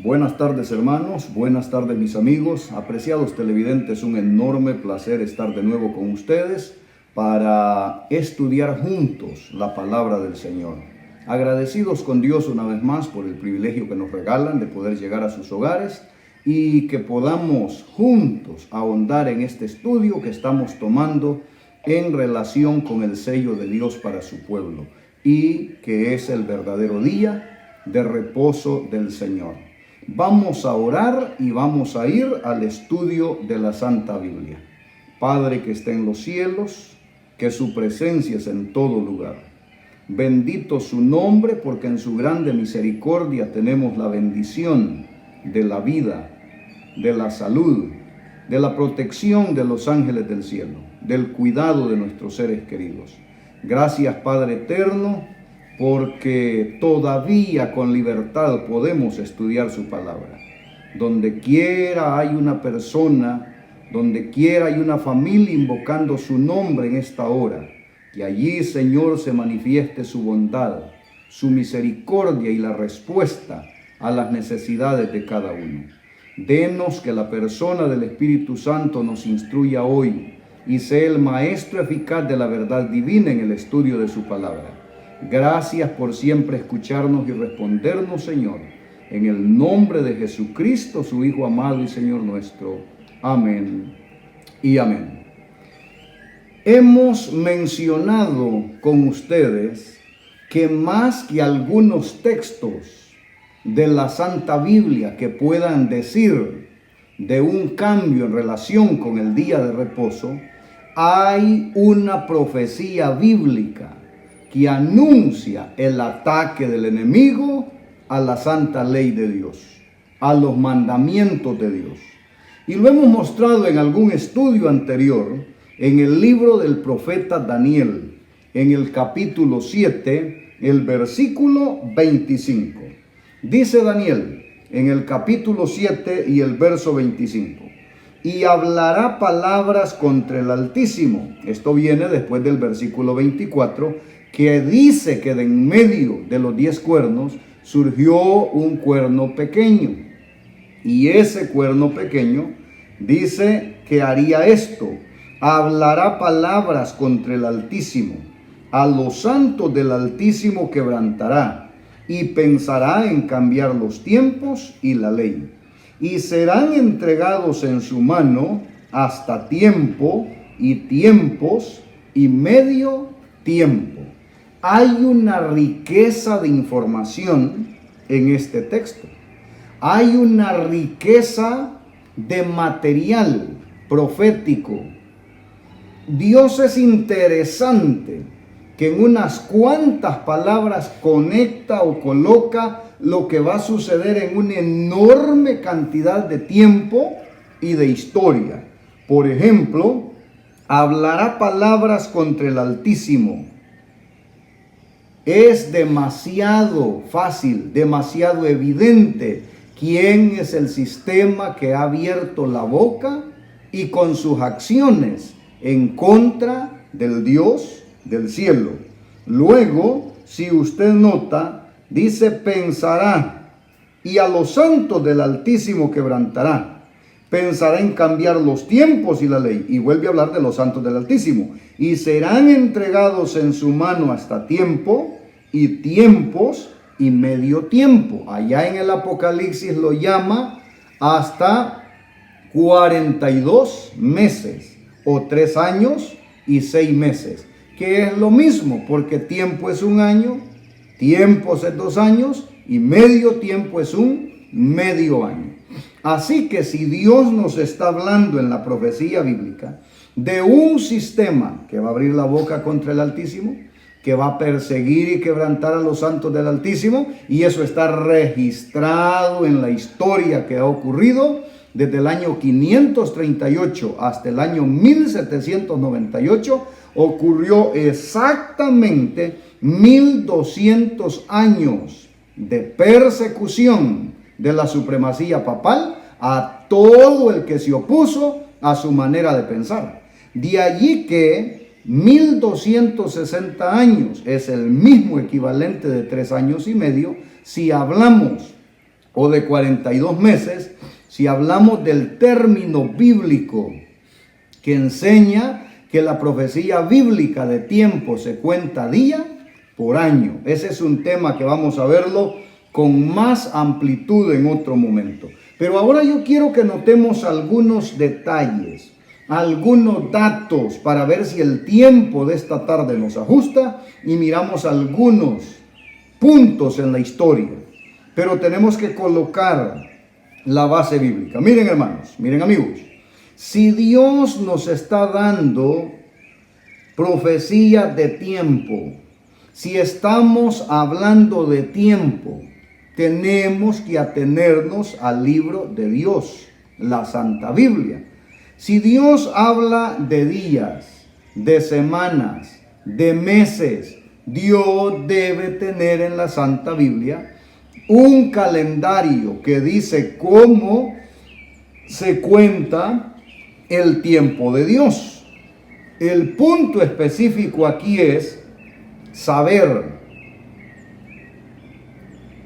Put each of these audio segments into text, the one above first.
Buenas tardes, hermanos, buenas tardes, mis amigos, apreciados televidentes. Un enorme placer estar de nuevo con ustedes para estudiar juntos la palabra del Señor. Agradecidos con Dios una vez más por el privilegio que nos regalan de poder llegar a sus hogares y que podamos juntos ahondar en este estudio que estamos tomando en relación con el sello de Dios para su pueblo y que es el verdadero día de reposo del Señor. Vamos a orar y vamos a ir al estudio de la Santa Biblia. Padre que está en los cielos, que su presencia es en todo lugar. Bendito su nombre, porque en su grande misericordia tenemos la bendición de la vida, de la salud, de la protección de los ángeles del cielo, del cuidado de nuestros seres queridos. Gracias, Padre eterno, porque todavía con libertad podemos estudiar su palabra. Donde quiera hay una persona, donde quiera hay una familia invocando su nombre en esta hora, que allí, Señor, se manifieste su bondad, su misericordia y la respuesta a las necesidades de cada uno. Denos que la persona del Espíritu Santo nos instruya hoy y sea el maestro eficaz de la verdad divina en el estudio de su palabra. Gracias por siempre escucharnos y respondernos, Señor, en el nombre de Jesucristo, su Hijo amado y Señor nuestro. Amén y amén. Hemos mencionado con ustedes que más que algunos textos de la Santa Biblia que puedan decir de un cambio en relación con el día de reposo, hay una profecía bíblica que anuncia el ataque del enemigo a la santa ley de Dios, a los mandamientos de Dios. Y lo hemos mostrado en algún estudio anterior, en el libro del profeta Daniel, en el capítulo 7, el versículo 25. Dice Daniel, en el capítulo 7 y el verso 25, y hablará palabras contra el Altísimo. Esto viene después del versículo 24, que dice que de en medio de los 10 cuernos surgió un cuerno pequeño. Y ese cuerno pequeño dice que haría esto: hablará palabras contra el Altísimo, a los santos del Altísimo quebrantará, y pensará en cambiar los tiempos y la ley. Y serán entregados en su mano hasta tiempo y tiempos y medio tiempo. Hay una riqueza de información en este texto. Hay una riqueza de material profético. Dios es interesante que en unas cuantas palabras conecta o coloca lo que va a suceder en una enorme cantidad de tiempo y de historia. Por ejemplo, hablará palabras contra el Altísimo. Es demasiado fácil, demasiado evidente quién es el sistema que ha abierto la boca y con sus acciones en contra del Dios del cielo. Luego, si usted nota, dice pensará, y a los santos del Altísimo quebrantará. Pensará en cambiar los tiempos y la ley. Y vuelve a hablar de los santos del Altísimo. Y serán entregados en su mano hasta tiempo y tiempos y medio tiempo. Allá en el Apocalipsis lo llama hasta 42 meses o 3 años y 6 meses. Que es lo mismo, porque tiempo es un año, tiempos es 2 años y medio tiempo es un medio año. Así que si Dios nos está hablando en la profecía bíblica de un sistema que va a abrir la boca contra el Altísimo, que va a perseguir y quebrantar a los santos del Altísimo, y eso está registrado en la historia que ha ocurrido desde el año 538 hasta el año 1798, ocurrió exactamente 1200 años de persecución de la supremacía papal a todo el que se opuso a su manera de pensar. De allí que 1260 años es el mismo equivalente de 3 años y medio si hablamos o de 42 meses, si hablamos del término bíblico que enseña que la profecía bíblica de tiempo se cuenta día por año. Ese es un tema que vamos a verlo con más amplitud en otro momento. Pero ahora yo quiero que notemos algunos detalles, algunos datos para ver si el tiempo de esta tarde nos ajusta y miramos algunos puntos en la historia. Pero tenemos que colocar la base bíblica. Miren, hermanos, miren, amigos. Si Dios nos está dando profecía de tiempo, si estamos hablando de tiempo, tenemos que atenernos al libro de Dios, la Santa Biblia. Si Dios habla de días, de semanas, de meses, Dios debe tener en la Santa Biblia un calendario que dice cómo se cuenta el tiempo de Dios. El punto específico aquí es saber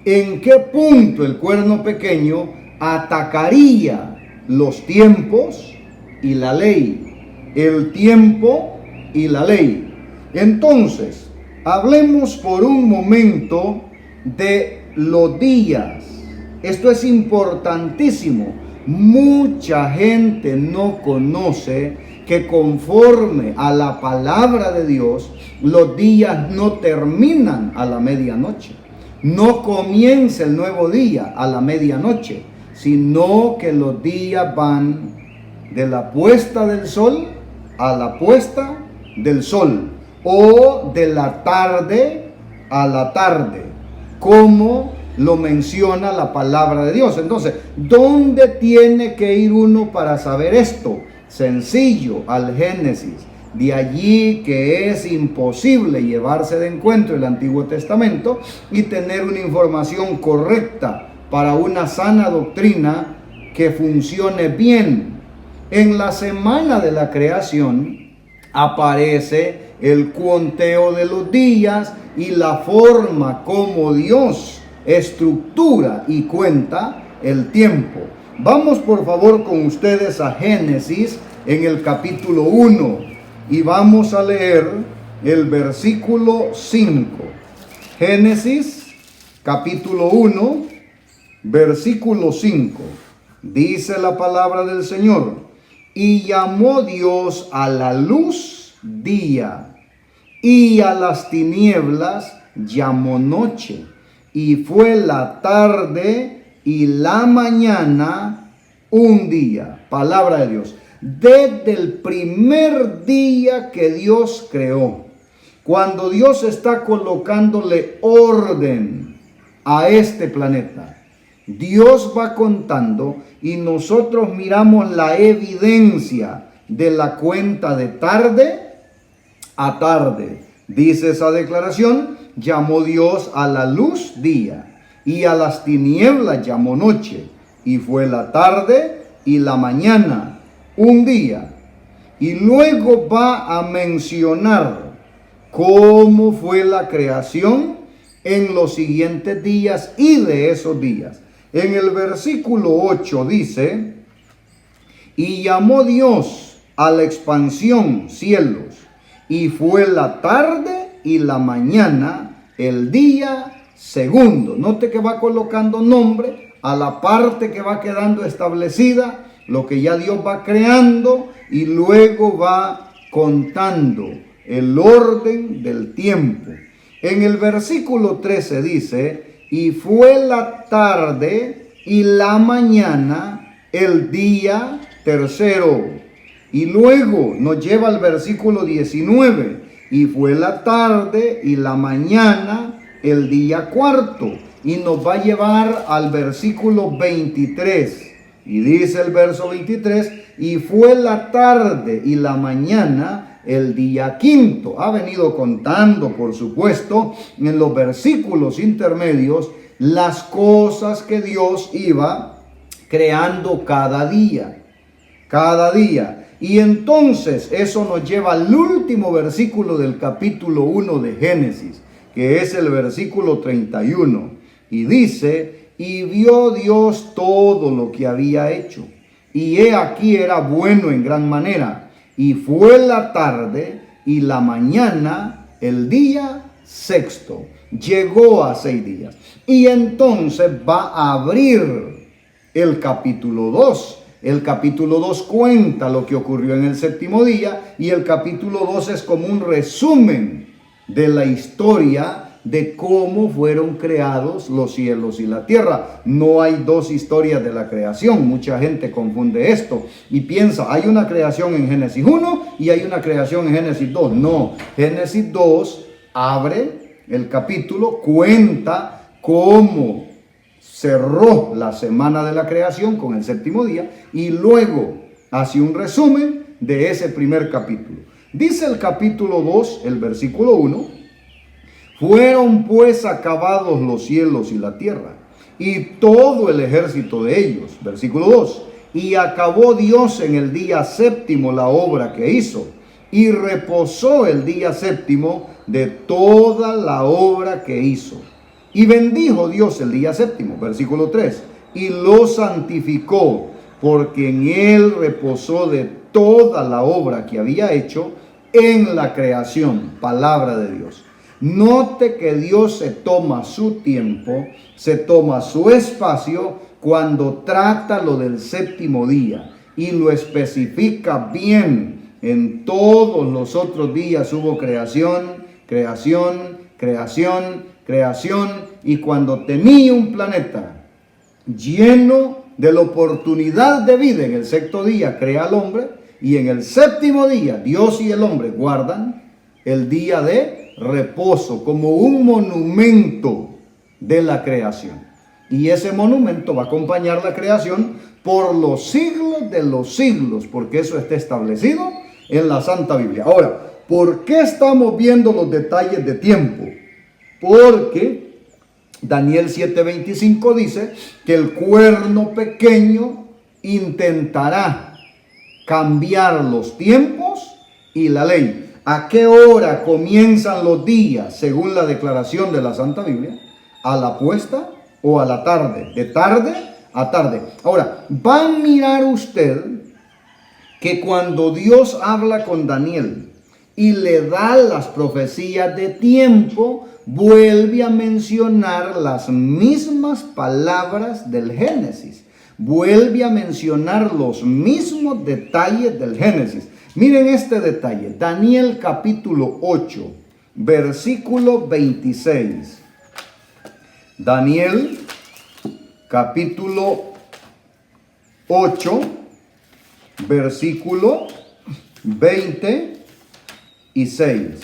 en qué punto el cuerno pequeño atacaría los tiempos y la ley. El tiempo y la ley. Entonces, hablemos por un momento de los días. Esto es importantísimo. Mucha gente no conoce que conforme a la palabra de Dios, los días no terminan a la medianoche. No comienza el nuevo día a la medianoche, sino que los días van de la puesta del sol a la puesta del sol, o de la tarde a la tarde, como lo menciona la palabra de Dios. Entonces, ¿dónde tiene que ir uno para saber esto? Sencillo, al Génesis. De allí que es imposible llevarse de encuentro el Antiguo Testamento y tener una información correcta para una sana doctrina que funcione bien. En la semana de la creación aparece el conteo de los días y la forma como Dios estructura y cuenta el tiempo. Vamos por favor con ustedes a Génesis en el capítulo 1 y vamos a leer el versículo 5. Génesis capítulo 1, versículo 5. Dice la palabra del Señor: y llamó Dios a la luz día, y a las tinieblas llamó noche. Y fue la tarde y la mañana un día. Palabra de Dios. Desde el primer día que Dios creó, cuando Dios está colocándole orden a este planeta, Dios va contando y nosotros miramos la evidencia de la cuenta de tarde a tarde. Dice esa declaración: llamó Dios a la luz día, y a las tinieblas llamó noche, y fue la tarde y la mañana un día. Y luego va a mencionar cómo fue la creación en los siguientes días y de esos días. En el versículo 8 dice: y llamó Dios a la expansión cielos, y fue la tarde y la mañana el día segundo. Note que va colocando nombre a la parte que va quedando establecida, lo que ya Dios va creando, y luego va contando el orden del tiempo. En el versículo 13 dice: y fue la tarde y la mañana el día tercero. Y luego nos lleva al versículo 19: y fue la tarde y la mañana el día cuarto. Y nos va a llevar al versículo 23. Y dice el verso 23: y fue la tarde y la mañana el día quinto. Ha venido contando, por supuesto, en los versículos intermedios, las cosas que Dios iba creando cada día. Cada día. Y entonces eso nos lleva al último versículo del capítulo 1 de Génesis, que es el versículo 31. Y dice: y vio Dios todo lo que había hecho. Y he aquí era bueno en gran manera. Y fue la tarde y la mañana, el día sexto. Llegó a 6 días. Y entonces va a abrir el capítulo 2. El capítulo 2 cuenta lo que ocurrió en el séptimo día. Y el capítulo 2 es como un resumen de la historia de cómo fueron creados los cielos y la tierra. No hay dos historias de la creación. Mucha gente confunde esto y piensa, hay una creación en Génesis 1 y hay una creación en Génesis 2. No, Génesis 2 abre el capítulo, cuenta cómo cerró la semana de la creación con el séptimo día y luego hace un resumen de ese primer capítulo. Dice el capítulo 2, el versículo 1, fueron pues acabados los cielos y la tierra, y todo el ejército de ellos. Versículo 2. Y acabó Dios en el día séptimo la obra que hizo, y reposó el día séptimo de toda la obra que hizo. Y bendijo Dios el día séptimo. Versículo 3. Y lo santificó, porque en él reposó de toda la obra que había hecho en la creación. Palabra de Dios. Note que Dios se toma su tiempo, se toma su espacio cuando trata lo del séptimo día y lo especifica bien. En todos los otros días hubo creación, creación, creación, creación, y cuando tenía un planeta lleno de la oportunidad de vida, en el sexto día crea al hombre, y en el séptimo día Dios y el hombre guardan el día de reposo como un monumento de la creación. Y ese monumento va a acompañar la creación por los siglos de los siglos, porque eso está establecido en la Santa Biblia. Ahora, ¿por qué estamos viendo los detalles de tiempo? Porque Daniel 7:25 dice que el cuerno pequeño intentará cambiar los tiempos y la ley. ¿A qué hora comienzan los días según la declaración de la Santa Biblia? ¿A la puesta o a la tarde? De tarde a tarde. Ahora, va a mirar usted que cuando Dios habla con Daniel y le da las profecías de tiempo, vuelve a mencionar las mismas palabras del Génesis. Vuelve a mencionar los mismos detalles del Génesis. Miren este detalle, Daniel capítulo 8, versículo 26. Daniel capítulo 8, versículo 26.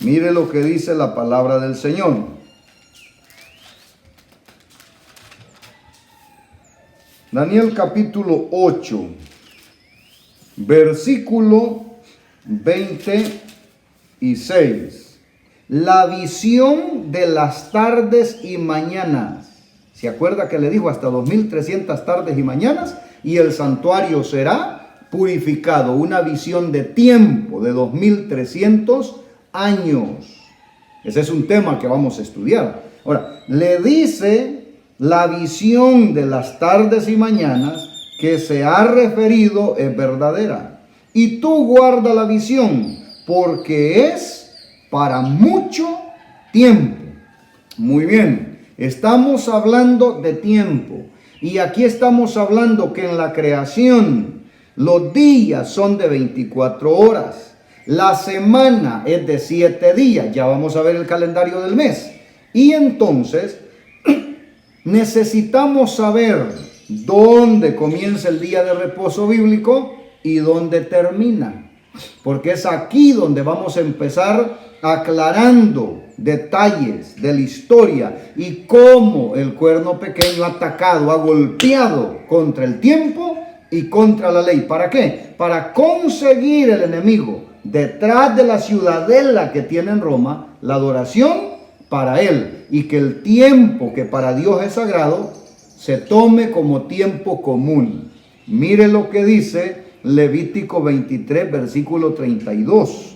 Mire lo que dice la palabra del Señor. Daniel capítulo 8. Versículo 26. La visión de las tardes y mañanas. ¿Se acuerda que le dijo hasta 2300 tardes y mañanas? Y el santuario será purificado. Una visión de tiempo de 2300 años. Ese es un tema que vamos a estudiar. Ahora, le dice la visión de las tardes y mañanas que se ha referido es verdadera. Y tú guarda la visión, porque es para mucho tiempo. Muy bien, estamos hablando de tiempo. Y aquí estamos hablando que en la creación los días son de 24 horas. La semana es de 7 días. Ya vamos a ver el calendario del mes. Y entonces necesitamos saber dónde comienza el día de reposo bíblico y dónde termina. Porque es aquí donde vamos a empezar aclarando detalles de la historia y cómo el cuerno pequeño ha atacado, ha golpeado contra el tiempo y contra la ley. ¿Para qué? Para conseguir el enemigo detrás de la ciudadela que tiene en Roma, la adoración para él, y que el tiempo que para Dios es sagrado se tome como tiempo común. Mire lo que dice Levítico 23, versículo 32,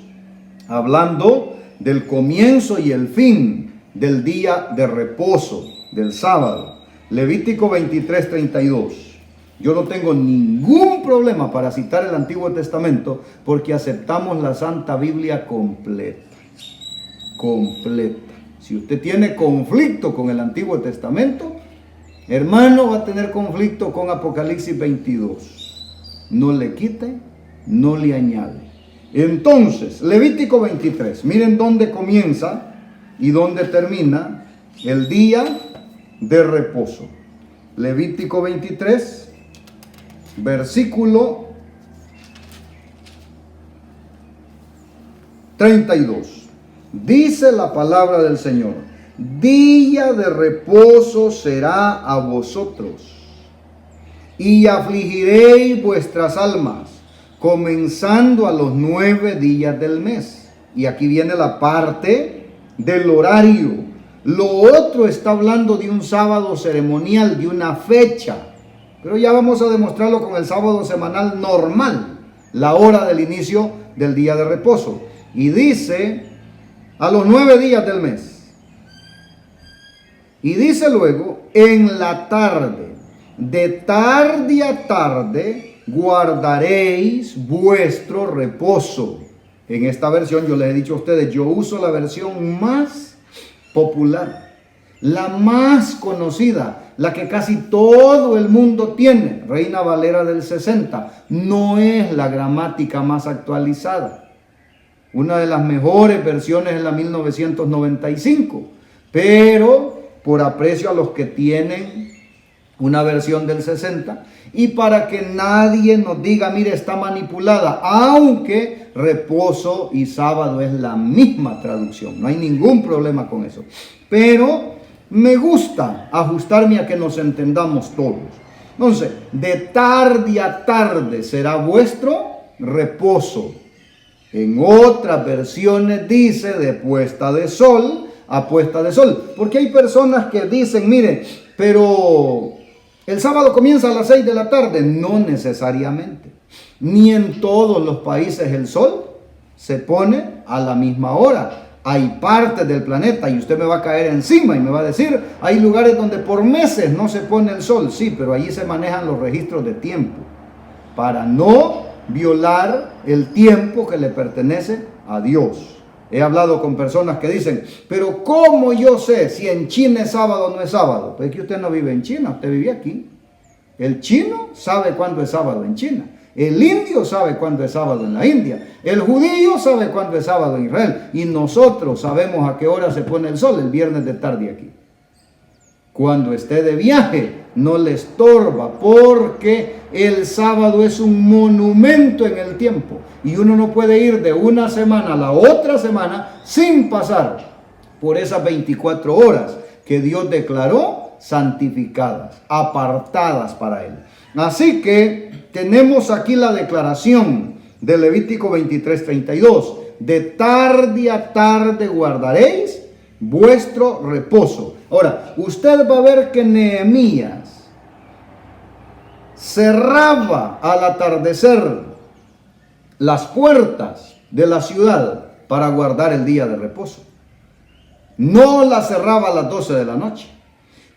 hablando del comienzo y el fin del día de reposo. del sábado. Levítico 23:32. Yo no tengo ningún problema para citar el Antiguo Testamento porque aceptamos la Santa Biblia completa. Completa. Si usted tiene conflicto con el Antiguo Testamento, hermano, va a tener conflicto con Apocalipsis 22. No le quite, no le añade. Entonces, Levítico 23. Miren dónde comienza y dónde termina el día de reposo. Levítico 23, versículo 32. Dice la palabra del Señor: día de reposo será a vosotros, y afligiréis vuestras almas, comenzando a los 9 días del mes. Y aquí viene la parte del horario. Lo otro está hablando de un sábado ceremonial, de una fecha. Pero ya vamos a demostrarlo con el sábado semanal normal, la hora del inicio del día de reposo. Y dice, a los 9 días del mes. Y dice luego, en la tarde, de tarde a tarde, guardaréis vuestro reposo. En esta versión, yo les he dicho a ustedes, yo uso la versión más popular, la más conocida, la que casi todo el mundo tiene, Reina Valera del 60. No es la gramática más actualizada. Una de las mejores versiones es la 1995, pero por aprecio a los que tienen una versión del 60, y para que nadie nos diga, mire, está manipulada, aunque reposo y sábado es la misma traducción, no hay ningún problema con eso, pero me gusta ajustarme a que nos entendamos todos. Entonces, de tarde a tarde será vuestro reposo. En otras versiones dice de puesta de sol a puesta de sol, porque hay personas que dicen, mire, pero el sábado comienza a las 6 de la tarde. No necesariamente. Ni en todos los países el sol se pone a la misma hora. Hay partes del planeta, y usted me va a caer encima y me va a decir, hay lugares donde por meses no se pone el sol. Sí, pero allí se manejan los registros de tiempo para no violar el tiempo que le pertenece a Dios. He hablado con personas que dicen, pero ¿cómo yo sé si en China es sábado o no es sábado? Pues es que usted no vive en China, usted vive aquí. El chino sabe cuándo es sábado en China. El indio sabe cuándo es sábado en la India. El judío sabe cuándo es sábado en Israel. Y nosotros sabemos a qué hora se pone el sol el viernes de tarde aquí. Cuando esté de viaje, no le estorba, porque el sábado es un monumento en el tiempo. Y uno no puede ir de una semana a la otra semana sin pasar por esas 24 horas que Dios declaró santificadas, apartadas para Él. Así que tenemos aquí la declaración de Levítico 23:32. De tarde a tarde guardaréis vuestro reposo. Ahora, usted va a ver que Nehemías cerraba al atardecer las puertas de la ciudad para guardar el día de reposo. No las cerraba a las 12 de la noche.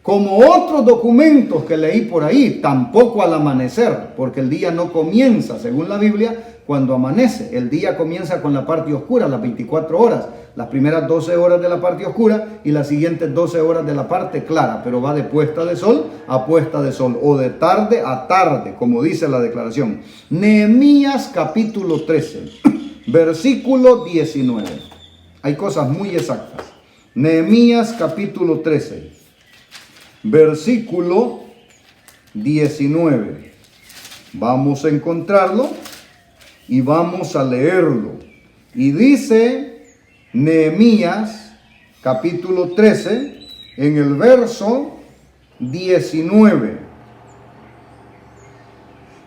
Como otros documentos que leí por ahí, tampoco al amanecer, porque el día no comienza, según la Biblia, cuando amanece. El día comienza con la parte oscura, las 24 horas. Las primeras 12 horas de la parte oscura y las siguientes 12 horas de la parte clara, pero va de puesta de sol a puesta de sol, o de tarde a tarde, como dice la declaración. Nehemías capítulo 13, versículo 19. Hay cosas muy exactas. Nehemías capítulo 13, versículo 19. Vamos a encontrarlo y vamos a leerlo. Y dice Nehemías capítulo 13 en el verso 19.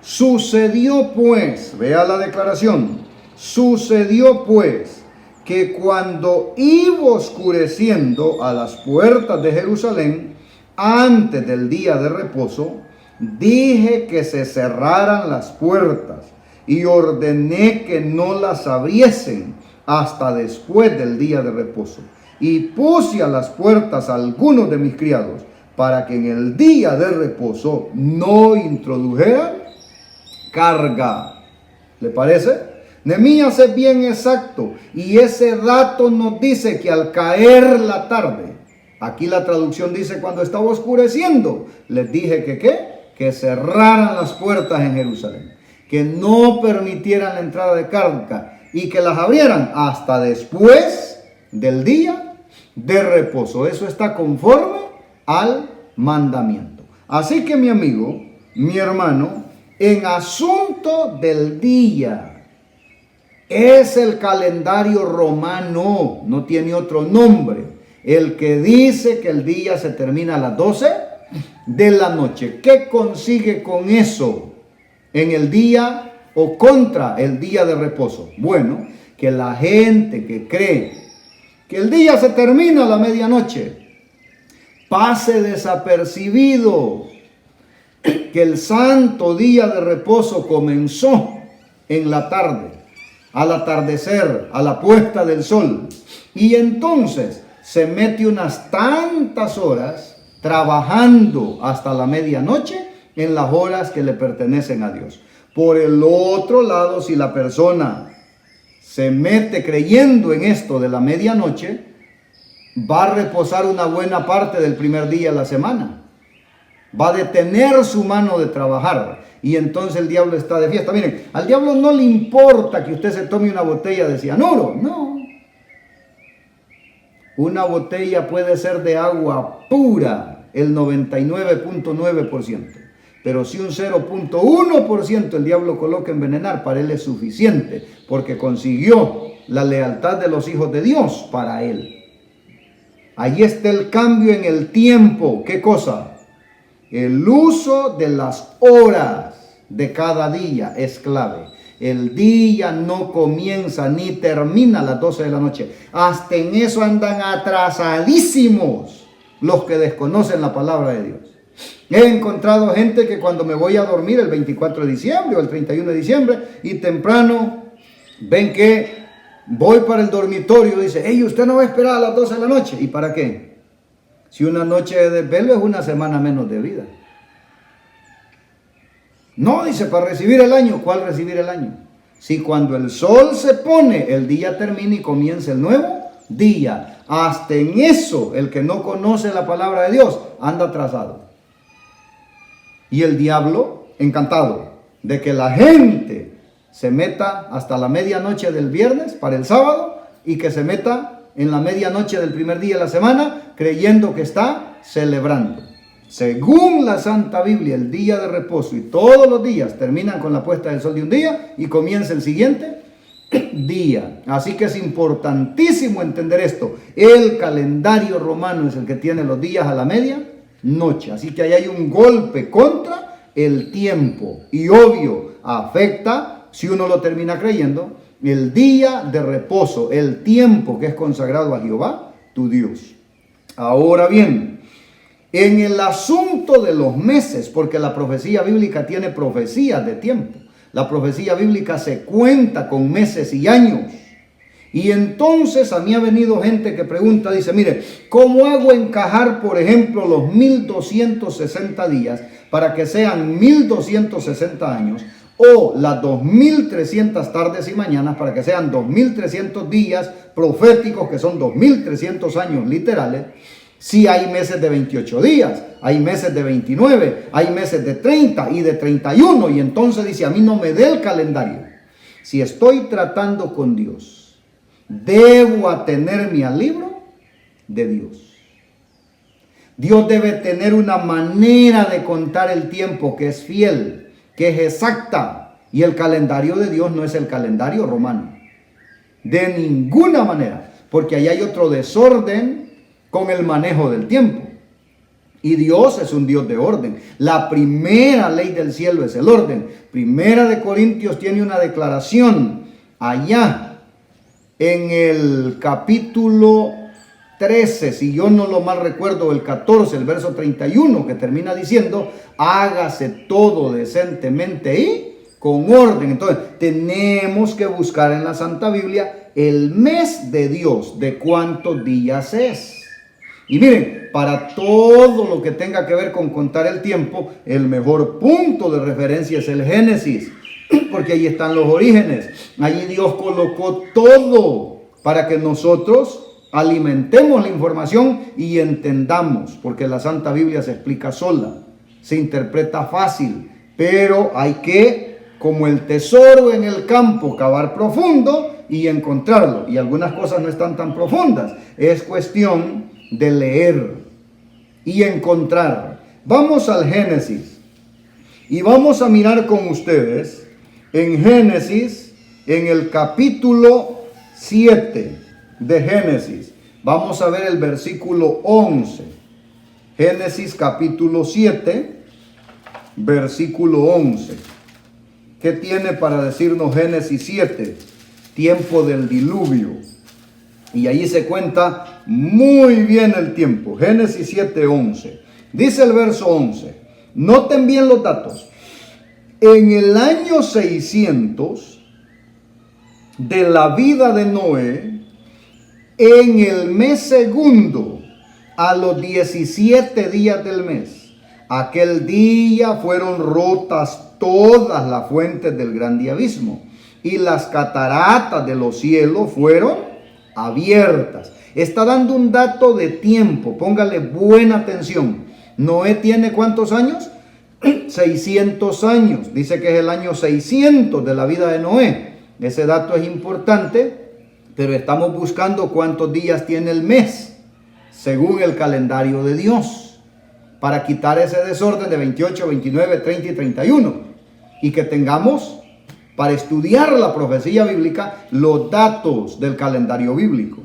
Sucedió pues, vea la declaración, sucedió pues que cuando iba oscureciendo a las puertas de Jerusalén, antes del día de reposo, dije que se cerraran las puertas y ordené que no las abriesen hasta después del día de reposo. Y puse a las puertas a algunos de mis criados para que en el día de reposo no introdujeran carga. ¿Le parece? Nehemías es bien exacto y ese dato nos dice que al caer la tarde, aquí la traducción dice cuando estaba oscureciendo, les dije que ¿qué? Que cerraran las puertas en Jerusalén, que no permitieran la entrada de carga y que las abrieran hasta después del día de reposo. Eso está conforme al mandamiento. Así que mi amigo, mi hermano, en asunto del día, es el calendario romano, no tiene otro nombre, el que dice que el día se termina a las 12 de la noche. ¿Qué consigue con eso en el día o contra el día de reposo? Bueno, que la gente que cree que el día se termina a la medianoche pase desapercibido que el santo día de reposo comenzó en la tarde, al atardecer, a la puesta del sol, y entonces se mete unas tantas horas trabajando hasta la medianoche en las horas que le pertenecen a Dios. Por el otro lado, si la persona se mete creyendo en esto de la medianoche, va a reposar una buena parte del primer día de la semana. Va a detener su mano de trabajar y entonces el diablo está de fiesta. Miren, al diablo no le importa que usted se tome una botella de cianuro, no. Una botella puede ser de agua pura, el 99.9%. Pero si un 0.1% el diablo coloca a envenenar, para él es suficiente, porque consiguió la lealtad de los hijos de Dios para él. Ahí está el cambio en el tiempo. ¿Qué cosa? El uso de las horas de cada día es clave. El día no comienza ni termina a las 12 de la noche. Hasta en eso andan atrasadísimos los que desconocen la palabra de Dios. He encontrado gente que cuando me voy a dormir el 24 de diciembre o el 31 de diciembre y temprano ven que voy para el dormitorio, dice, hey, usted no va a esperar a las 12 de la noche. ¿Y para qué? Si una noche de desvelo es una semana menos de vida. No, dice, para recibir el año. ¿Cuál recibir el año? Si cuando el sol se pone, el día termina y comienza el nuevo día. Hasta en eso, el que no conoce la palabra de Dios anda atrasado. Y el diablo, encantado de que la gente se meta hasta la medianoche del viernes para el sábado y que se meta en la medianoche del primer día de la semana, creyendo que está celebrando. Según la Santa Biblia, el día de reposo y todos los días terminan con la puesta del sol de un día y comienza el siguiente día. Así que es importantísimo entender esto. El calendario romano es el que tiene los días a la medianoche. Así que ahí hay un golpe contra el tiempo. Y obvio, afecta, si uno lo termina creyendo, el día de reposo, el tiempo que es consagrado a Jehová, tu Dios. Ahora bien, en el asunto de los meses, porque la profecía bíblica tiene profecías de tiempo. La profecía bíblica se cuenta con meses y años. Y entonces a mí ha venido gente que pregunta, dice, mire, ¿cómo hago encajar, por ejemplo, los 1260 días para que sean 1260 años? O las 2300 tardes y mañanas para que sean 2300 días proféticos, que son 2300 años literales. Si hay meses de 28 días, hay meses de 29, hay meses de 30 y de 31. Y entonces dice, a mí no me dé el calendario. Si estoy tratando con Dios, debo atenerme al libro de Dios. Dios debe tener una manera de contar el tiempo que es fiel, que es exacta, y el calendario de Dios no es el calendario romano, de ninguna manera, porque ahí hay otro desorden con el manejo del tiempo, y Dios es un Dios de orden. La primera ley del cielo es el orden. Primera de Corintios tiene una declaración allá en el capítulo 13, si yo no lo mal recuerdo, el 14, el verso 31, que termina diciendo, hágase todo decentemente y con orden. Entonces, tenemos que buscar en la Santa Biblia el mes de Dios, de cuántos días es. Y miren, para todo lo que tenga que ver con contar el tiempo, el mejor punto de referencia es el Génesis, porque ahí están los orígenes. Allí Dios colocó todo para que nosotros alimentemos la información y entendamos, porque la Santa Biblia se explica sola, se interpreta fácil, pero hay que, como el tesoro en el campo, cavar profundo y encontrarlo. Y algunas cosas no están tan profundas, es cuestión de leer y encontrar. Vamos al Génesis y vamos a mirar con ustedes en Génesis, en el capítulo 7 de Génesis. Vamos a ver el versículo 11. Génesis capítulo 7, versículo 11. ¿Qué tiene para decirnos Génesis 7? Tiempo del diluvio. Y ahí se cuenta muy bien el tiempo. Génesis 7:11. Dice el verso 11. Noten bien los datos. En el año 600 de la vida de Noé, en el mes segundo, a los 17 días del mes, aquel día fueron rotas todas las fuentes del grande abismo y las cataratas de los cielos fueron abiertas. Está dando un dato de tiempo, póngale buena atención. Noé tiene ¿cuántos años? 600 años. Dice que es el año 600 de la vida de Noé. Ese dato es importante, pero estamos buscando cuántos días tiene el mes, según el calendario de Dios, para quitar ese desorden de 28, 29, 30 y 31. Y que tengamos, para estudiar la profecía bíblica, los datos del calendario bíblico.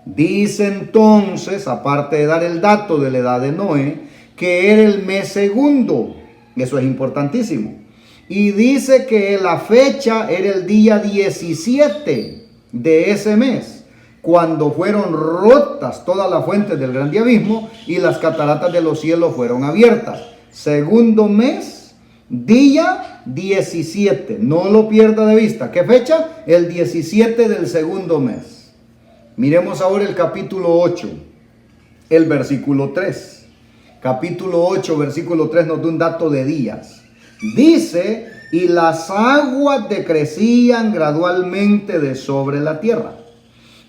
Dice entonces, aparte de dar el dato de la edad de Noé, que era el mes segundo. Eso es importantísimo. Y dice que la fecha era el día 17 de ese mes, cuando fueron rotas todas las fuentes del grande abismo y las cataratas de los cielos fueron abiertas. Segundo mes, día 17. No lo pierda de vista. ¿Qué fecha? El 17 del segundo mes. Miremos ahora el capítulo 8, el versículo 3. Capítulo 8, versículo 3 nos da un dato de días. Dice, y las aguas decrecían gradualmente de sobre la tierra,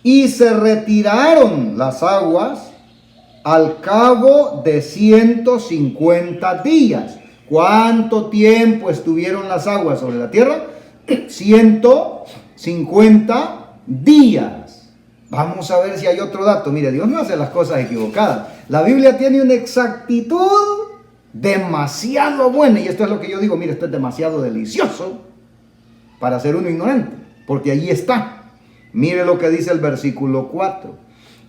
y se retiraron las aguas al cabo de 150 días. ¿Cuánto tiempo estuvieron las aguas sobre la tierra? 150 días. Vamos a ver si hay otro dato. Mire, Dios no hace las cosas equivocadas. La Biblia tiene una exactitud demasiado buena. Y esto es lo que yo digo. Mire, esto es demasiado delicioso para ser uno ignorante, porque allí está. Mire lo que dice el versículo 4.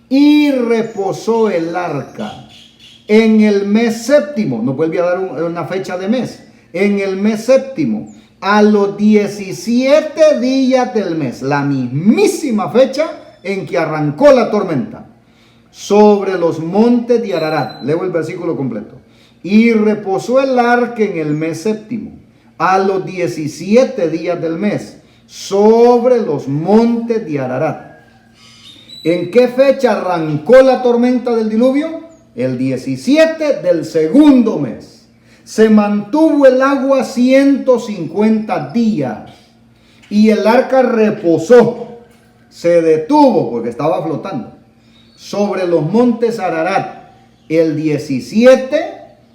Y reposó el arca en el mes séptimo. Nos vuelve a dar una fecha de mes. En el mes séptimo, a los 17 días del mes. La mismísima fecha en que arrancó la tormenta, sobre los montes de Ararat. Leo el versículo completo. Y reposó el arca en el mes séptimo, a los 17 días del mes, sobre los montes de Ararat. ¿En qué fecha arrancó la tormenta del diluvio? El 17 del segundo mes. Se mantuvo el agua 150 días y el arca reposó. Se detuvo porque estaba flotando sobre los montes Ararat el 17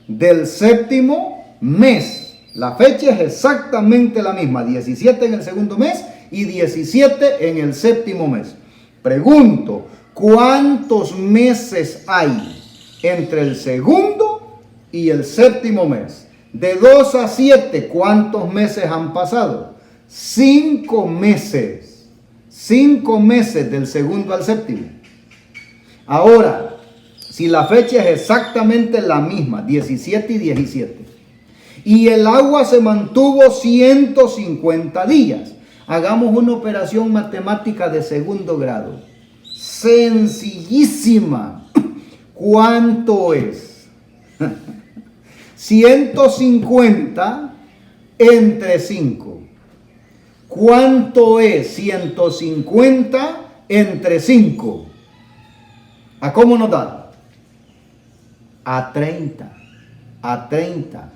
del séptimo mes. La fecha es exactamente la misma, 17 en el segundo mes y 17 en el séptimo mes. Pregunto, ¿cuántos meses hay entre el segundo y el séptimo mes? De 2 a 7, ¿cuántos meses han pasado? 5 meses. 5 meses del segundo al séptimo. Ahora, si la fecha es exactamente la misma, 17 y 17, y el agua se mantuvo 150 días, hagamos una operación matemática de segundo grado. Sencillísima. ¿Cuánto es? 150 entre 5. ¿Cuánto es 150 entre 5? ¿A cómo nos da? a 30. A 30.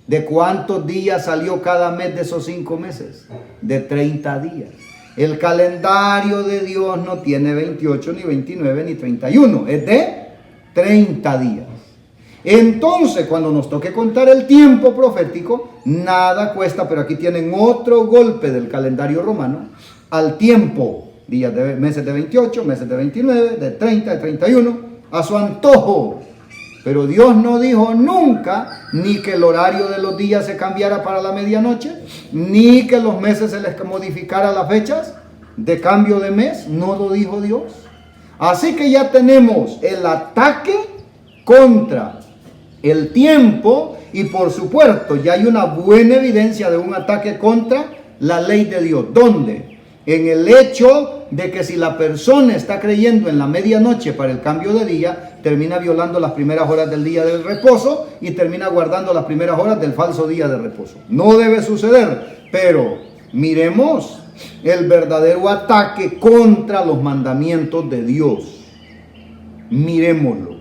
¿De cuántos días salió cada mes de esos 5 meses? De 30 días. El calendario de Dios no tiene 28, ni 29, ni 31. Es de 30 días. Entonces, cuando nos toque contar el tiempo profético, nada cuesta, pero aquí tienen otro golpe del calendario romano, al tiempo, días de meses de 28, meses de 29, de 30, de 31, a su antojo. Pero Dios no dijo nunca ni que el horario de los días se cambiara para la medianoche, ni que los meses se les modificara las fechas de cambio de mes. No lo dijo Dios. Así que ya tenemos el ataque contra el tiempo y por supuesto ya hay una buena evidencia de un ataque contra la ley de Dios. ¿Dónde? En el hecho de que si la persona está creyendo en la medianoche para el cambio de día, termina violando las primeras horas del día del reposo y termina guardando las primeras horas del falso día de reposo. No debe suceder, pero miremos el verdadero ataque contra los mandamientos de Dios. Miremoslo.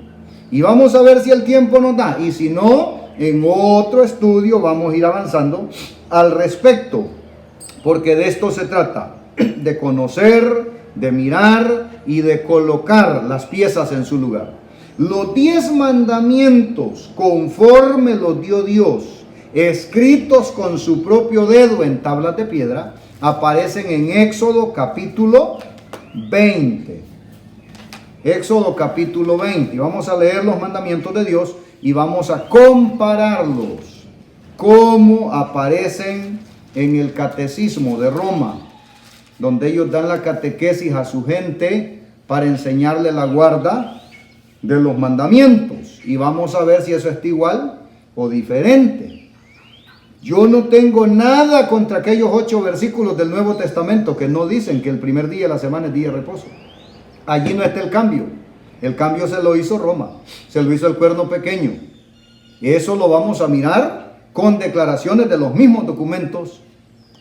Y vamos a ver si el tiempo nos da. Y si no, en otro estudio vamos a ir avanzando al respecto. Porque de esto se trata. De conocer, de mirar y de colocar las piezas en su lugar. Los 10 mandamientos, conforme los dio Dios, escritos con su propio dedo en tablas de piedra, aparecen en Éxodo capítulo 20. Éxodo capítulo 20. Vamos a leer los mandamientos de Dios y vamos a compararlos. Cómo aparecen en el catecismo de Roma, donde ellos dan la catequesis a su gente para enseñarle la guarda de los mandamientos. Y vamos a ver si eso está igual o diferente. Yo no tengo nada contra aquellos 8 versículos del Nuevo Testamento que no dicen que el primer día de la semana es día de reposo. Allí no está el cambio. El cambio se lo hizo Roma, se lo hizo el cuerno pequeño. Eso lo vamos a mirar con declaraciones de los mismos documentos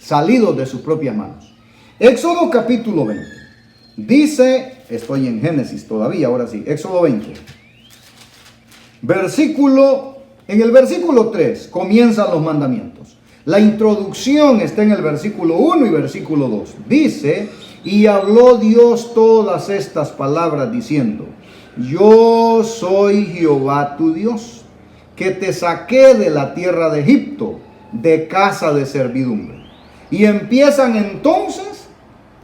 salidos de sus propias manos. Éxodo capítulo 20. Dice, estoy en Génesis todavía, ahora sí, Éxodo 20. En el versículo 3 comienzan los mandamientos. La introducción está en el versículo 1 y versículo 2. Dice, y habló Dios todas estas palabras diciendo, yo soy Jehová tu Dios, que te saqué de la tierra de Egipto, de casa de servidumbre. Y empiezan entonces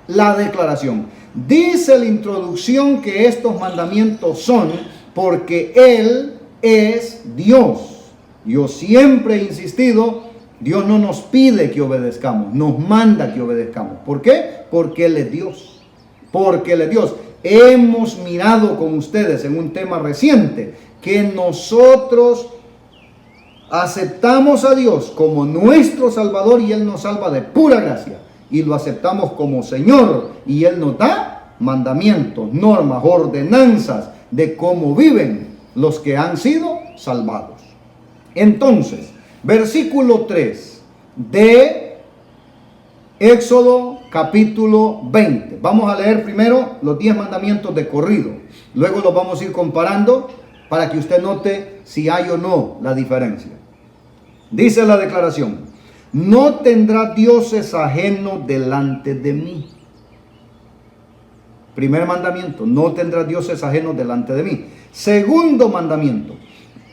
la declaración. Dice la introducción que estos mandamientos son porque Él es Dios. Yo siempre he insistido, Dios no nos pide que obedezcamos, nos manda que obedezcamos. ¿Por qué? Porque Él es Dios. Porque Él es Dios. Hemos mirado con ustedes en un tema reciente que nosotros aceptamos a Dios como nuestro Salvador y Él nos salva de pura gracia. Y lo aceptamos como Señor y Él nos da mandamientos, normas, ordenanzas de cómo viven los que han sido salvados. Entonces, versículo 3 de Éxodo capítulo 20. Vamos a leer primero los 10 mandamientos de corrido. Luego los vamos a ir comparando para que usted note si hay o no la diferencia. Dice la declaración, no tendrá dioses ajenos delante de mí. Primer mandamiento, no tendrás dioses ajenos delante de mí. Segundo mandamiento,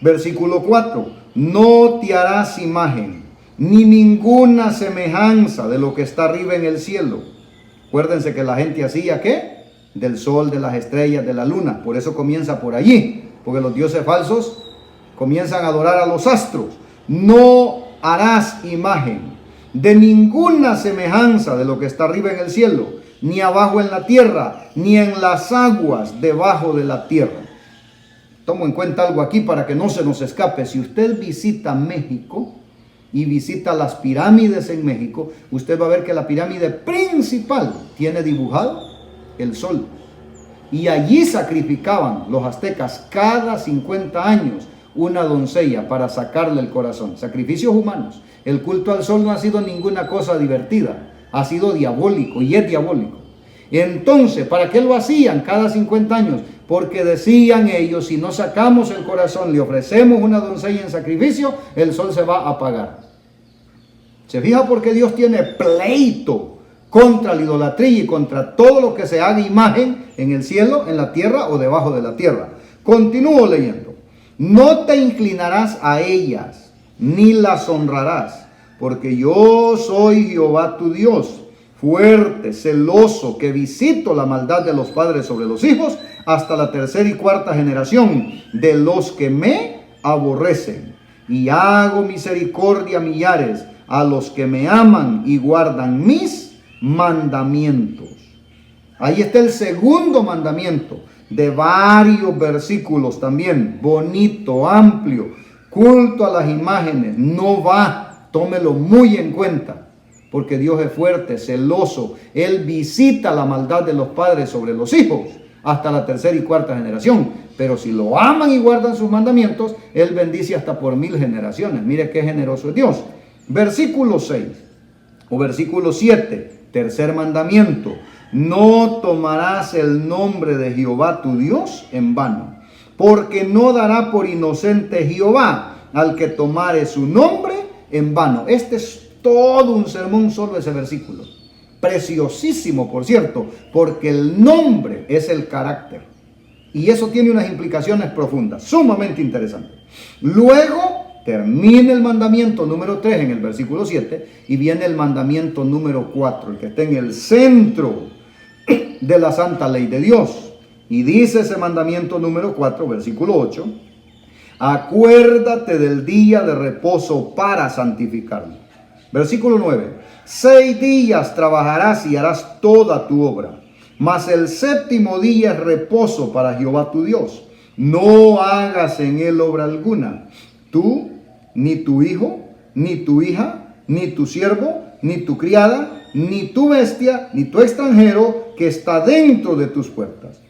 versículo 4, no te harás imagen, ni ninguna semejanza de lo que está arriba en el cielo. Acuérdense que la gente hacía, ¿qué? Del sol, de las estrellas, de la luna. Por eso comienza por allí, porque los dioses falsos comienzan a adorar a los astros. No harás imagen de ninguna semejanza de lo que está arriba en el cielo, ni abajo en la tierra, ni en las aguas debajo de la tierra. Tomo en cuenta algo aquí para que no se nos escape. Si usted visita México y visita las pirámides en México, usted va a ver que la pirámide principal tiene dibujado el sol. Y allí sacrificaban los aztecas cada 50 años una doncella para sacarle el corazón. Sacrificios humanos. El culto al sol no ha sido ninguna cosa divertida, ha sido diabólico y es diabólico. Entonces, ¿para qué lo hacían cada 50 años? porque decían ellos, si no sacamos el corazón, le ofrecemos una doncella en sacrificio, el sol se va a apagar. ¿Se fija por qué Dios tiene pleito contra la idolatría y contra todo lo que se haga imagen en el cielo, en la tierra o debajo de la tierra? Continúo leyendo. No te inclinarás a ellas, ni las honrarás, porque yo soy Jehová tu Dios, fuerte, celoso, que visito la maldad de los padres sobre los hijos, hasta la tercera y cuarta generación de los que me aborrecen. Y hago misericordia a millares, a los que me aman y guardan mis mandamientos. Ahí está el segundo mandamiento, de varios versículos también, bonito, amplio. Culto a las imágenes no va, tómelo muy en cuenta, porque Dios es fuerte, celoso. Él visita la maldad de los padres sobre los hijos hasta la tercera y cuarta generación. Pero si lo aman y guardan sus mandamientos, Él bendice hasta por 1000 generaciones. Mire qué generoso es Dios. Versículo 6 o versículo 7, tercer mandamiento. No tomarás el nombre de Jehová tu Dios en vano, porque no dará por inocente Jehová al que tomare su nombre en vano. Este es todo un sermón solo ese versículo. Preciosísimo, por cierto, porque el nombre es el carácter. Y eso tiene unas implicaciones profundas, sumamente interesantes. Luego termina el mandamiento número 3 en el versículo 7 y viene el mandamiento número 4, el que está en el centro de la santa ley de Dios. Y dice ese mandamiento número 4, versículo 8, acuérdate del día de reposo para santificarlo. Versículo 9, 6 días trabajarás y harás toda tu obra, mas el séptimo día es reposo para Jehová tu Dios. No hagas en él obra alguna, tú, ni tu hijo, ni tu hija, ni tu siervo, ni tu criada, ni tu bestia, ni tu extranjero que está dentro de tus puertas.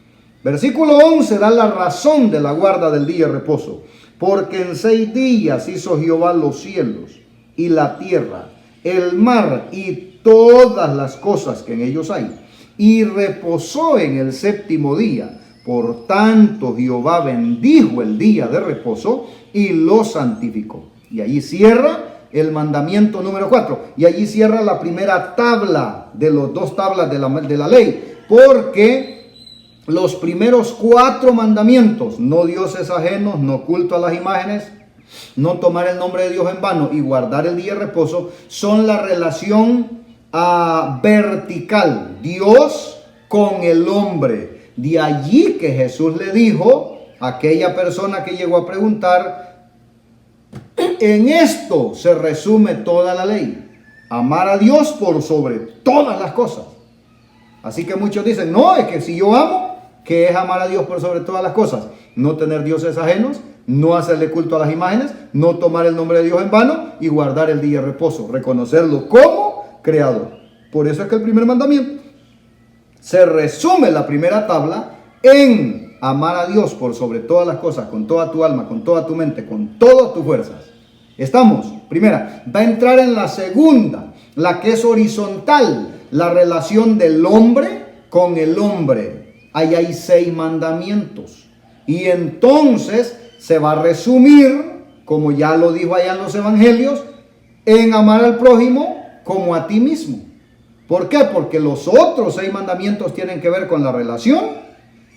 Versículo 11 da la razón de la guarda del día de reposo. Porque en 6 días hizo Jehová los cielos y la tierra, el mar y todas las cosas que en ellos hay, y reposó en el séptimo día. Por tanto, Jehová bendijo el día de reposo y lo santificó. Y allí cierra el mandamiento número 4. Y allí cierra la primera tabla de los 2 tablas de la ley. Porque los primeros 4 mandamientos, no dioses ajenos, no culto a las imágenes, no tomar el nombre de Dios en vano y guardar el día de reposo, son la relación vertical, Dios con el hombre. De allí que Jesús le dijo a aquella persona que llegó a preguntar, en esto se resume toda la ley, amar a Dios por sobre todas las cosas. Así que muchos dicen, no, es que si yo amo, ¿qué es amar a Dios por sobre todas las cosas? No tener dioses ajenos, no hacerle culto a las imágenes, no tomar el nombre de Dios en vano y guardar el día de reposo, reconocerlo como creador. Por eso es que el primer mandamiento se resume la primera tabla en amar a Dios por sobre todas las cosas, con toda tu alma, con toda tu mente, con todas tus fuerzas. Estamos, primera, va a entrar en la segunda, la que es horizontal, la relación del hombre con el hombre. Ahí hay 6 mandamientos. Y entonces se va a resumir, como ya lo dijo allá en los evangelios, en amar al prójimo como a ti mismo. ¿Por qué? Porque los otros 6 mandamientos tienen que ver con la relación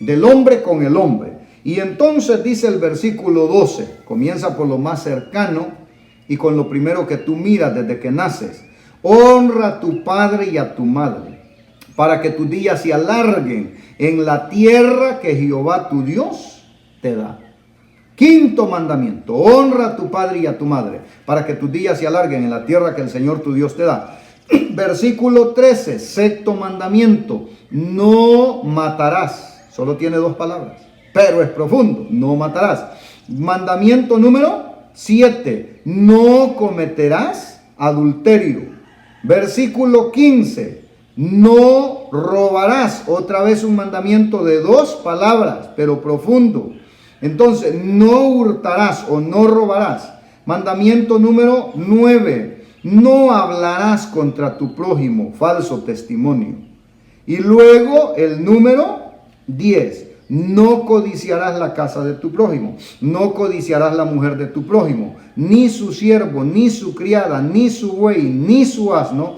del hombre con el hombre. Y entonces dice el versículo 12, comienza por lo más cercano y con lo primero que tú miras desde que naces. Honra a tu padre y a tu madre, para que tus días se alarguen en la tierra que Jehová tu Dios te da. Quinto mandamiento, honra a tu padre y a tu madre, para que tus días se alarguen en la tierra que el Señor tu Dios te da. Versículo 13, sexto mandamiento, no matarás. Solo tiene 2 palabras, pero es profundo, no matarás. Mandamiento número 7, no cometerás adulterio. Versículo 15, no robarás. Otra vez un mandamiento de 2 palabras, pero profundo. Entonces, no hurtarás o no robarás. Mandamiento número 9, no hablarás contra tu prójimo falso testimonio. Y luego el número 10, No codiciarás la casa de tu prójimo, no codiciarás la mujer de tu prójimo, ni su siervo, ni su criada, ni su buey, ni su asno,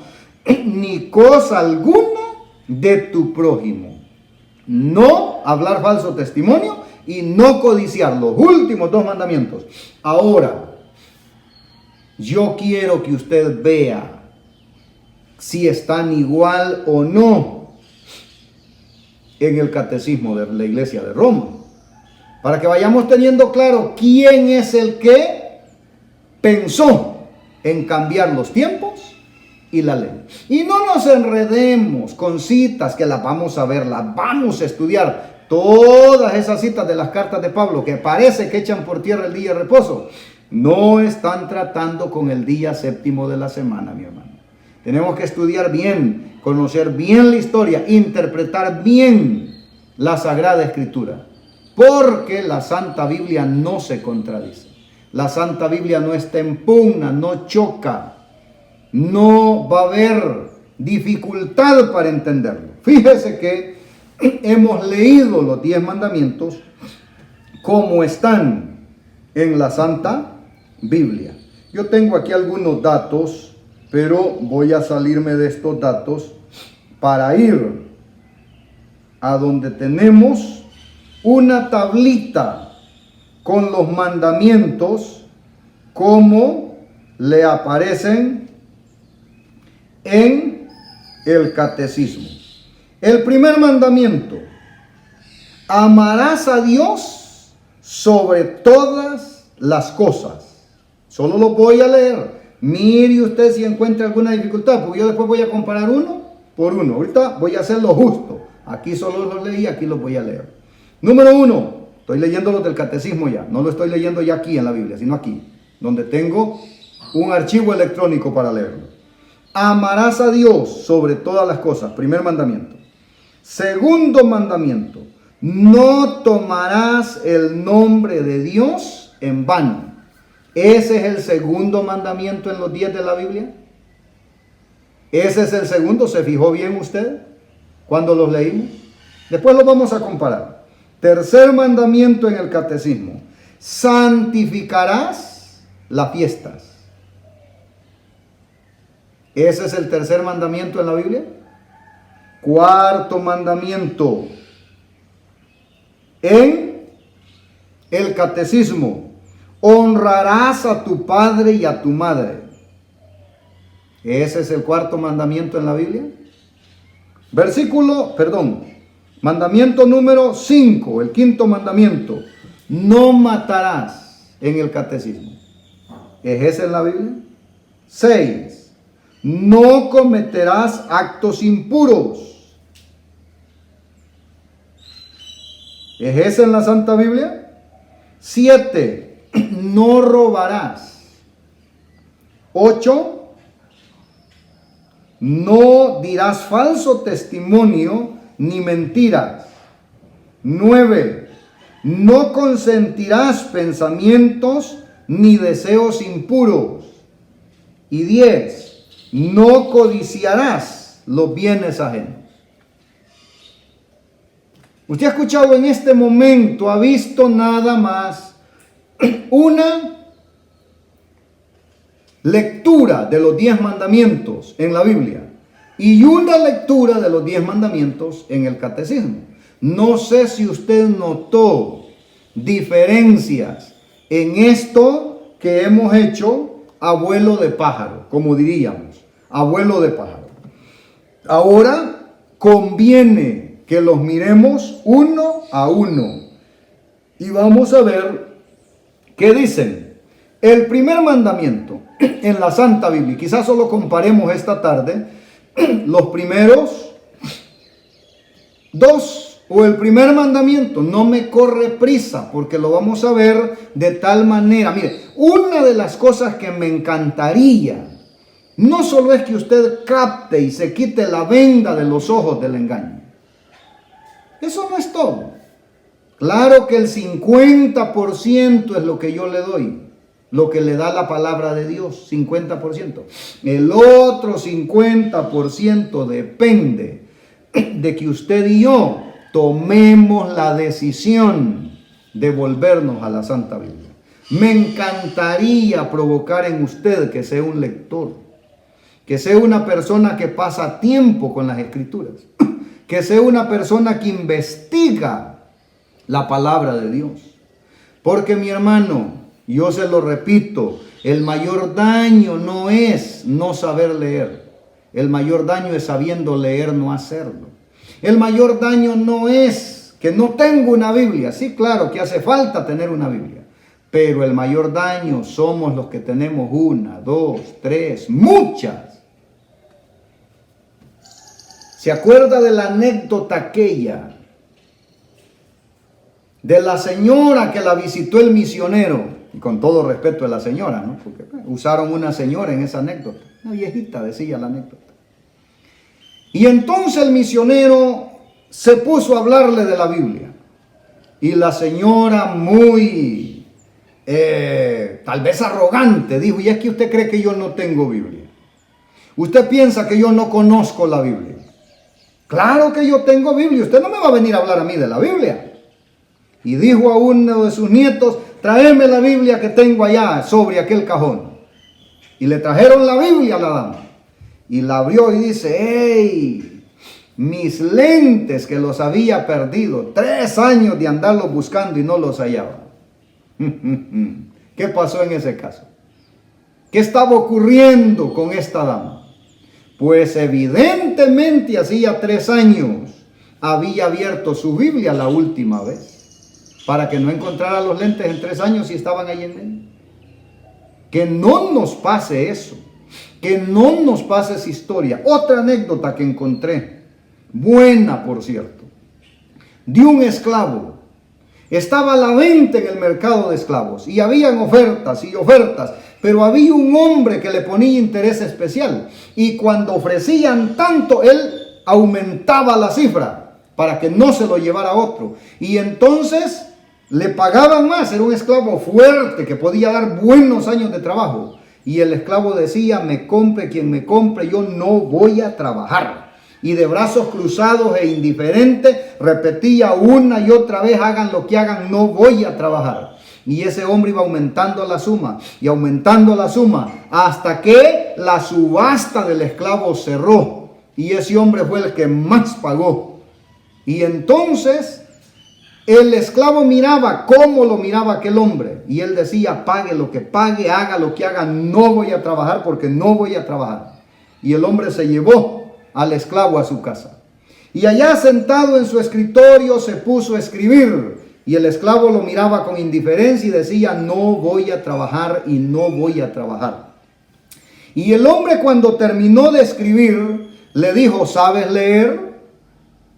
ni cosa alguna de tu prójimo. No hablar falso testimonio y no codiciar, los últimos dos mandamientos. Ahora, yo quiero que usted vea si están igual o no en el catecismo de la Iglesia de Roma, para que vayamos teniendo claro quién es el que pensó en cambiar los tiempos y la ley. Y no nos enredemos con citas que las vamos a ver, las vamos a estudiar. Todas esas citas de las cartas de Pablo que parece que echan por tierra el día de reposo, no están tratando con el día séptimo de la semana, mi hermano. Tenemos que estudiar bien, conocer bien la historia, interpretar bien la Sagrada Escritura, porque la Santa Biblia no se contradice. La Santa Biblia no está en pugna, no choca, no va a haber dificultad para entenderlo. Fíjese que hemos leído los 10 mandamientos como están en la Santa Biblia. Yo tengo aquí algunos datos, pero voy a salirme de estos datos para ir a donde tenemos una tablita con los mandamientos como le aparecen en el catecismo. El primer mandamiento: amarás a Dios sobre todas las cosas. Solo lo voy a leer. Mire usted si encuentra alguna dificultad, porque yo después voy a comparar uno por uno. Ahorita voy a hacer lo justo. Aquí solo los leí, aquí los voy a leer. Número 1, estoy leyendo los del catecismo ya. No lo estoy leyendo ya aquí en la Biblia, sino aquí, donde tengo un archivo electrónico para leerlo. Amarás a Dios sobre todas las cosas. Primer mandamiento. Segundo mandamiento: no tomarás el nombre de Dios en vano. Ese es el segundo mandamiento en los 10 de la Biblia. Ese es el segundo. ¿Se fijó bien usted cuando los leímos? Después los vamos a comparar. Tercer mandamiento en el catecismo: santificarás las fiestas. Ese es el tercer mandamiento en la Biblia. Cuarto mandamiento en el catecismo: honrarás a tu padre y a tu madre. Ese es el cuarto mandamiento en la Biblia. Mandamiento número 5, el quinto mandamiento: no matarás, en el catecismo. ¿Es ese en la Biblia? 6, no cometerás actos impuros. ¿Es ese en la Santa Biblia? 7, no robarás. 8, no dirás falso testimonio ni mentiras. 9, no consentirás pensamientos ni deseos impuros. Y 10, no codiciarás los bienes ajenos. Usted ha escuchado en este momento, ha visto nada más una lectura de los 10 mandamientos en la Biblia y una lectura de los 10 mandamientos en el catecismo. No sé si usted notó diferencias en esto que hemos hecho a vuelo de pájaro, como diríamos, a vuelo de pájaro. Ahora conviene que los miremos uno a uno y vamos a ver qué dicen. El primer mandamiento en la Santa Biblia, quizás solo comparemos esta tarde los primeros 2 o el primer mandamiento. No me corre prisa porque lo vamos a ver de tal manera. Mire, una de las cosas que me encantaría no solo es que usted capte y se quite la venda de los ojos del engaño. Eso no es todo. Claro que el 50% es lo que yo le doy, lo que le da la palabra de Dios, 50%. El otro 50% depende de que usted y yo tomemos la decisión de volvernos a la Santa Biblia. Me encantaría provocar en usted que sea un lector, que sea una persona que pasa tiempo con las Escrituras, que sea una persona que investiga la palabra de Dios. Porque mi hermano, yo se lo repito, el mayor daño no es no saber leer. El mayor daño es sabiendo leer, no hacerlo. El mayor daño no es que no tengo una Biblia. Sí, claro que hace falta tener una Biblia. Pero el mayor daño somos los que tenemos una, dos, tres, muchas. ¿Se acuerda de la anécdota aquella de la señora que la visitó el misionero? Y con todo respeto de la señora, ¿no? Porque usaron una señora en esa anécdota. Una viejita decía la anécdota. Y entonces el misionero se puso a hablarle de la Biblia. Y la señora muy, tal vez arrogante, dijo: ¿y es que usted cree que yo no tengo Biblia? ¿Usted piensa que yo no conozco la Biblia? Claro que yo tengo Biblia. Usted no me va a venir a hablar a mí de la Biblia. Y dijo a uno de sus nietos: tráeme la Biblia que tengo allá sobre aquel cajón. Y le trajeron la Biblia a la dama. Y la abrió y dice: ¡hey! Mis lentes que los había perdido. 3 años de andarlos buscando y no los hallaba. ¿Qué pasó en ese caso? ¿Qué estaba ocurriendo con esta dama? Pues evidentemente hacía 3 años había abierto su Biblia la última vez, para que no encontrara los lentes en 3 años y estaban ahí en medio. Que no nos pase eso, que no nos pase esa historia. Otra anécdota que encontré, buena por cierto, de un esclavo. Estaba a la venta en el mercado de esclavos y habían ofertas y ofertas, pero había un hombre que le ponía interés especial, y cuando ofrecían tanto, él aumentaba la cifra para que no se lo llevara otro, y entonces le pagaban más. Era un esclavo fuerte que podía dar buenos años de trabajo, y el esclavo decía: me compre quien me compre, yo no voy a trabajar. Y de brazos cruzados e indiferente repetía una y otra vez: hagan lo que hagan, no voy a trabajar. Y ese hombre iba aumentando la suma y aumentando la suma, hasta que la subasta del esclavo cerró, y ese hombre fue el que más pagó. Y entonces el esclavo miraba cómo lo miraba aquel hombre, y él decía: pague lo que pague, haga lo que haga, no voy a trabajar porque no voy a trabajar. Y el hombre se llevó al esclavo a su casa, y allá sentado en su escritorio se puso a escribir, y el esclavo lo miraba con indiferencia y decía: no voy a trabajar y no voy a trabajar. Y el hombre, cuando terminó de escribir, le dijo: ¿sabes leer?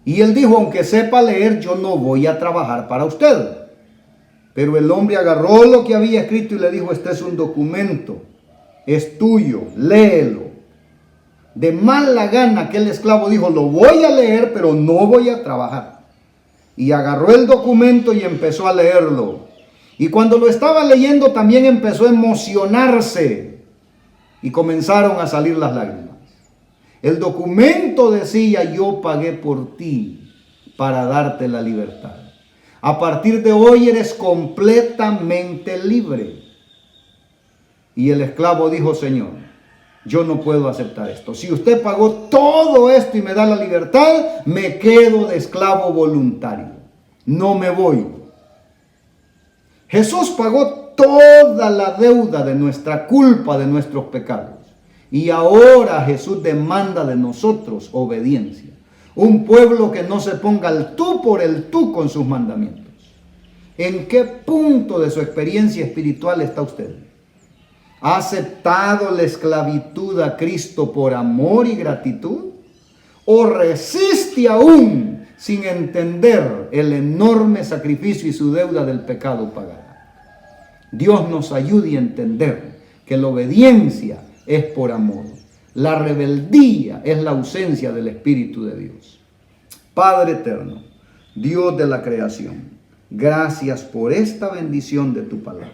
Y él dijo: aunque sepa leer, yo no voy a trabajar para usted. Pero el hombre agarró lo que había escrito y le dijo: este es un documento, es tuyo, léelo. De mala gana aquel esclavo dijo: lo voy a leer, pero no voy a trabajar. Y agarró el documento y empezó a leerlo. Y cuando lo estaba leyendo, también empezó a emocionarse, y comenzaron a salir las lágrimas. El documento decía: yo pagué por ti para darte la libertad. A partir de hoy eres completamente libre. Y el esclavo dijo: Señor, yo no puedo aceptar esto. Si usted pagó todo esto y me da la libertad, me quedo de esclavo voluntario. No me voy. Jesús pagó toda la deuda de nuestra culpa, de nuestros pecados. Y ahora Jesús demanda de nosotros obediencia. Un pueblo que no se ponga el tú por el tú con sus mandamientos. ¿En qué punto de su experiencia espiritual está usted? ¿Ha aceptado la esclavitud a Cristo por amor y gratitud? ¿O resiste aún sin entender el enorme sacrificio y su deuda del pecado pagada? Dios nos ayude a entender que la obediencia es por amor. La rebeldía es la ausencia del Espíritu de Dios. Padre eterno, Dios de la creación, gracias por esta bendición de tu palabra.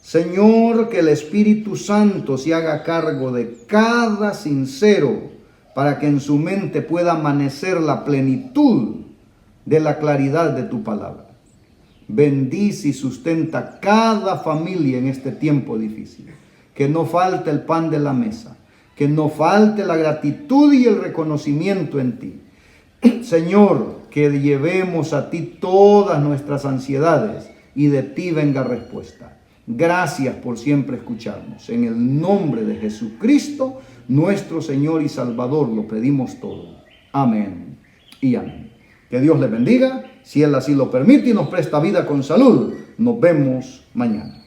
Señor, que el Espíritu Santo se haga cargo de cada sincero, para que en su mente pueda amanecer la plenitud de la claridad de tu palabra. Bendice y sustenta cada familia en este tiempo difícil. Que no falte el pan de la mesa. Que no falte la gratitud y el reconocimiento en ti. Señor, que llevemos a ti todas nuestras ansiedades y de ti venga respuesta. Gracias por siempre escucharnos. En el nombre de Jesucristo, nuestro Señor y Salvador, lo pedimos todo. Amén y amén. Que Dios les bendiga, si Él así lo permite y nos presta vida con salud. Nos vemos mañana.